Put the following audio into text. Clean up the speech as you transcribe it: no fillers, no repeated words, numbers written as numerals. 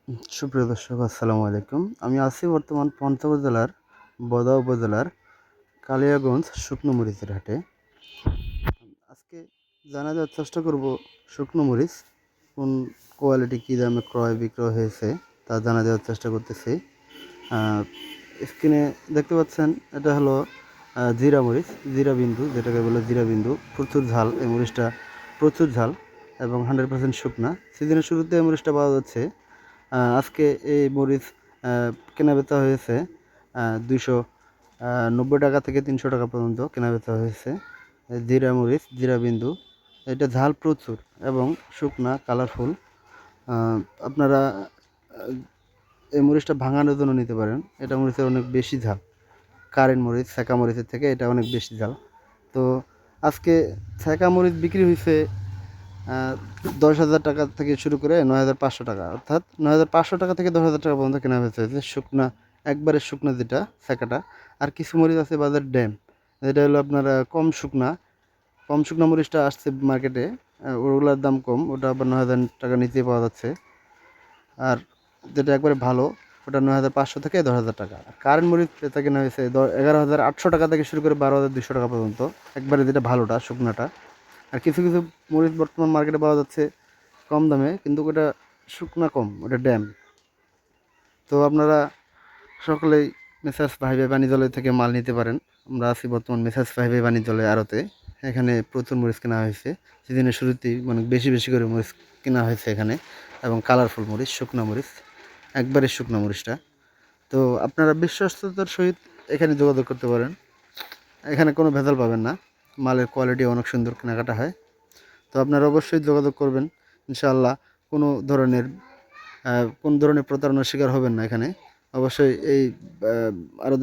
সুপ্রিয় দর্শক, আসসালামু আলাইকুম। আমি আছি বর্তমান পঞ্চগড় জেলার বদা উপজেলার কালিয়াগঞ্জ শুকনো মরিচের হাটে। আজকে জানা যাওয়ার চেষ্টা করব শুকনো মরিচ কোন কোয়ালিটি, কী দামে ক্রয় বিক্রয় হয়েছে তা জানা যাওয়ার চেষ্টা করতেছি। স্ক্রিনে দেখতে পাচ্ছেন, এটা হলো জিরা মরিচ, জিরা বিন্দু যেটাকে বলে জিরা বিন্দু। প্রচুর ঝাল এই মরিচটা, প্রচুর ঝাল এবং 100% শুকনা। সিজনের শুরুতে এই মরিচটা পাওয়া যাচ্ছে। আজকে এই মরিচ কেনাবেচা হয়েছে 290 টাকা থেকে 300 টাকা পর্যন্ত কেনাবেচা হয়েছে। জিরা মরিচ, জিরা বিন্দু, এটা ঝাল প্রচুর এবং শুকনা, কালারফুল। আপনারা এই মরিচটা ভাঙানোর জন্য নিতে পারেন। এটা মরিচের অনেক বেশি ঝাল, কারেন্ট মরিচ, ছ্যাঁকা মরিচের থেকে এটা অনেক বেশি ঝাল। তো আজকে ছ্যাঁকা মরিচ বিক্রি হয়েছে 10,000 টাকা থেকে শুরু করে 9,500 টাকা, অর্থাৎ 9,500 টাকা থেকে 10,000 টাকা পর্যন্ত কেনা বেচা হয়েছে শুকনা, একবারে শুকনা যেটা ছ্যাঁকাটা। আর কিছু মরিচ আছে বাজার ড্যাম, যেটা হলো আপনার কম শুকনা মরিচটা আসছে মার্কেটে, ওগুলোর দাম কম, ওটা আবার 9,000 টাকা নিচে পাওয়া যাচ্ছে। আর যেটা একবারে ভালো ওটা 9,500 থেকে 10,000 টাকা। আর কারেন্ট মরিচ যেটা কেনা হয়েছে 11,800 টাকা থেকে শুরু করে 12,200 টাকা পর্যন্ত, একবারে যেটা ভালোটা শুকনাটা। আর কিছু কিছু মরিচ বর্তমান মার্কেটে পাওয়া যাচ্ছে কম দামে, কিন্তু ওটা শুকনা কম, ওটা ড্যাম। তো আপনারা সকলেই মেসার্স ভাইবে বাণিজ্যালয় থেকে মাল নিতে পারেন। আমরা আছি বর্তমান মেসার্স ভাইবে বাণিজ্যালয় আড়তে। এখানে প্রচুর মরিচ কেনা হয়েছে, সিজনের শুরুতেই মানে বেশি বেশি করে মরিচ কেনা হয়েছে এখানে, এবং কালারফুল মরিচ, শুকনা মরিচ, একবারে শুকনা মরিচটা। তো আপনারা বিশ্বস্ততার সহিত এখানে যোগাযোগ করতে পারেন। এখানে কোনো ভেজাল পাবেন না, মালের কোয়ালিটি অনেক সুন্দর, কেনাকাটা হয়। তো আপনারা অবশ্যই যোগাযোগ করবেন, ইনশাআল্লাহ কোনো ধরনের প্রতারণার শিকার হবেন না এখানে। অবশ্যই এই আরও